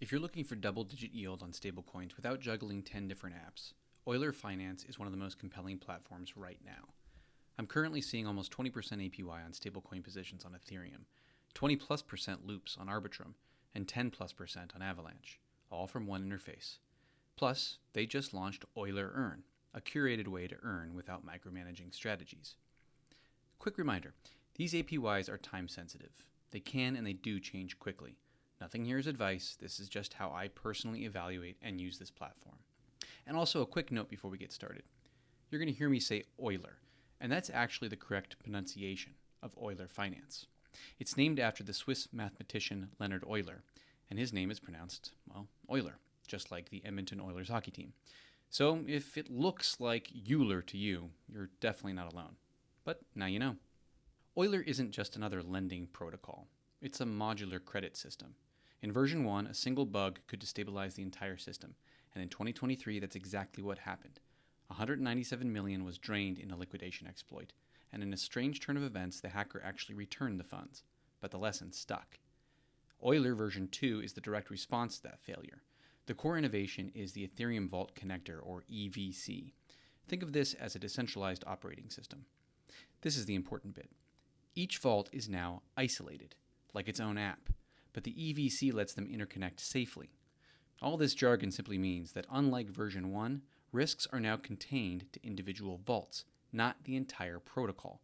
If you're looking for double-digit yield on stablecoins without juggling 10 different apps, Euler Finance is one of the most compelling platforms right now. I'm currently seeing almost 20% APY on stablecoin positions on Ethereum, 20+% loops on Arbitrum, and 10+% on Avalanche, all from one interface. Plus, they just launched Euler Earn, a curated way to earn without micromanaging strategies. Quick reminder, these APYs are time sensitive. They can and they do change quickly. Nothing here is advice, this is just how I personally evaluate and use this platform. And also a quick note before we get started. You're going to hear me say Euler, and that's actually the correct pronunciation of Euler Finance. It's named after the Swiss mathematician Leonhard Euler, and his name is pronounced, well, Euler, just like the Edmonton Oilers hockey team. So if it looks like Euler to you, you're definitely not alone. But now you know. Euler isn't just another lending protocol. It's a modular credit system. In version 1, a single bug could destabilize the entire system, and in 2023 that's exactly what happened. 197 million was drained in a liquidation exploit, and in a strange turn of events the hacker actually returned the funds, but the lesson stuck. Euler version 2 is the direct response to that failure. The core innovation is the Ethereum Vault Connector, or EVC. Think of this as a decentralized operating system. This is the important bit. Each vault is now isolated, like its own app, but the EVC lets them interconnect safely. All this jargon simply means that unlike version 1, risks are now contained to individual vaults, not the entire protocol.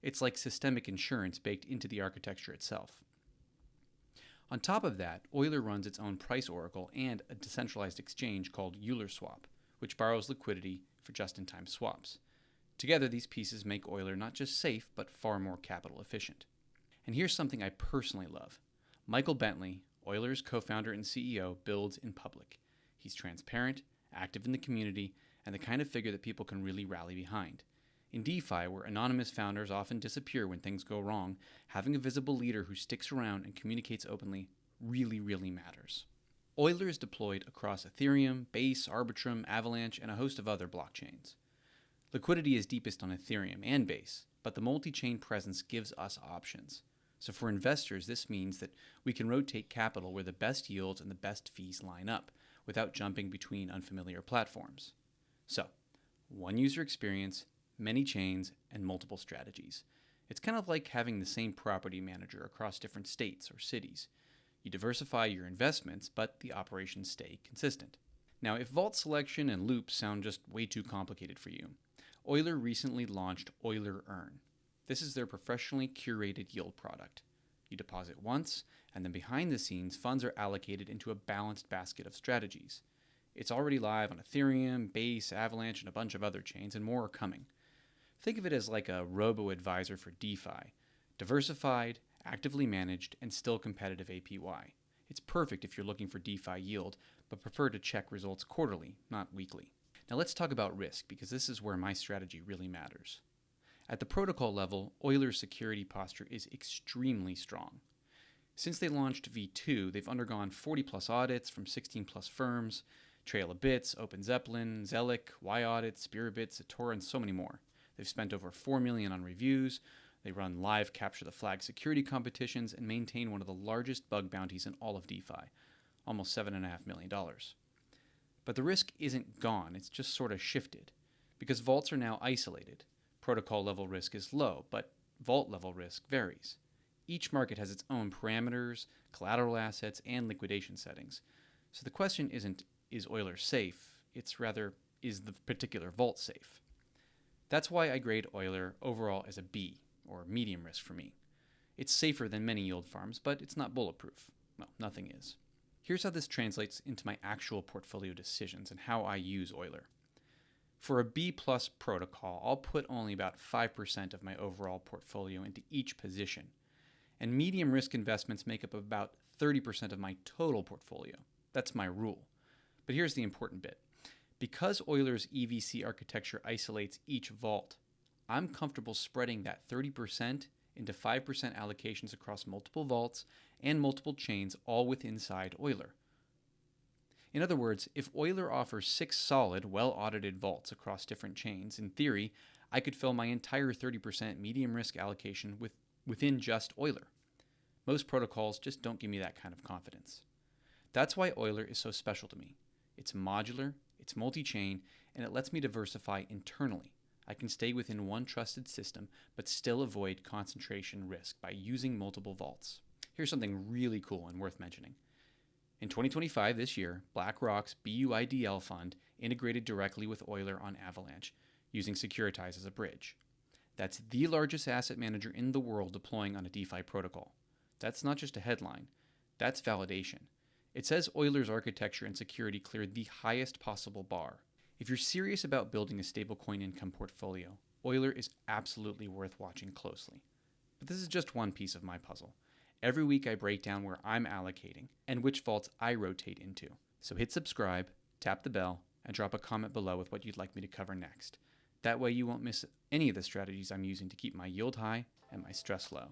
It's like systemic insurance baked into the architecture itself. On top of that, Euler runs its own price oracle and a decentralized exchange called EulerSwap, which borrows liquidity for just-in-time swaps. Together, these pieces make Euler not just safe, but far more capital efficient. And here's something I personally love. Michael Bentley, Euler's co-founder and CEO, builds in public. He's transparent, active in the community, and the kind of figure that people can really rally behind. In DeFi, where anonymous founders often disappear when things go wrong, having a visible leader who sticks around and communicates openly really matters. Euler is deployed across Ethereum, Base, Arbitrum, Avalanche, and a host of other blockchains. Liquidity is deepest on Ethereum and Base, but the multi-chain presence gives us options. So for investors, this means that we can rotate capital where the best yields and the best fees line up, without jumping between unfamiliar platforms. So, one user experience, many chains, and multiple strategies. It's kind of like having the same property manager across different states or cities. You diversify your investments, but the operations stay consistent. Now, if vault selection and loops sound just way too complicated for you, Euler recently launched Euler Earn. This is their professionally curated yield product. You deposit once, and then behind the scenes, funds are allocated into a balanced basket of strategies. It's already live on Ethereum, Base, Avalanche, and a bunch of other chains, and more are coming. Think of it as like a Robo-Advisor for DeFi, diversified, actively managed, and still competitive APY. It's perfect if you're looking for DeFi yield, but prefer to check results quarterly, not weekly. Now let's talk about risk, because this is where my strategy really matters. At the protocol level, Euler's security posture is extremely strong. Since they launched V2, they've undergone 40+ audits from 16+ firms, Trail of Bits, Open Zeppelin, Zelic, Y-Audit, Spiribit, Sator, and so many more. They've spent over $4 million on reviews, they run live capture the flag security competitions, and maintain one of the largest bug bounties in all of DeFi, almost $7.5 million. But the risk isn't gone, it's just sort of shifted, because vaults are now isolated. Protocol level risk is low, but vault level risk varies. Each market has its own parameters, collateral assets, and liquidation settings. So the question isn't, is Euler safe? It's rather, is the particular vault safe? That's why I grade Euler overall as a B, or medium risk for me. It's safer than many yield farms, but it's not bulletproof. Well, nothing is. Here's how this translates into my actual portfolio decisions and how I use Euler. For a B+ protocol, I'll put only about 5% of my overall portfolio into each position, and medium risk investments make up about 30% of my total portfolio. That's my rule. But here's the important bit. Because Euler's EVC architecture isolates each vault, I'm comfortable spreading that 30% into 5% allocations across multiple vaults and multiple chains, all with inside Euler. In other words, if Euler offers 6 solid, well-audited vaults across different chains, in theory, I could fill my entire 30% medium risk allocation within just Euler. Most protocols just don't give me that kind of confidence. That's why Euler is so special to me. It's modular, it's multi-chain, and it lets me diversify internally. I can stay within one trusted system, but still avoid concentration risk by using multiple vaults. Here's something really cool and worth mentioning. In 2025, this year, BlackRock's BUIDL fund integrated directly with Euler on Avalanche, using Securitize as a bridge. That's the largest asset manager in the world deploying on a DeFi protocol. That's not just a headline, that's validation. It says Euler's architecture and security cleared the highest possible bar. If you're serious about building a stablecoin income portfolio, Euler is absolutely worth watching closely. But this is just one piece of my puzzle. Every week I break down where I'm allocating and which vaults I rotate into. So hit subscribe, tap the bell, and drop a comment below with what you'd like me to cover next. That way you won't miss any of the strategies I'm using to keep my yield high and my stress low.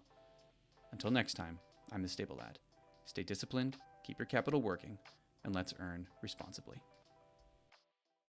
Until next time, I'm the Stable Lad. Stay disciplined, keep your capital working, and let's earn responsibly.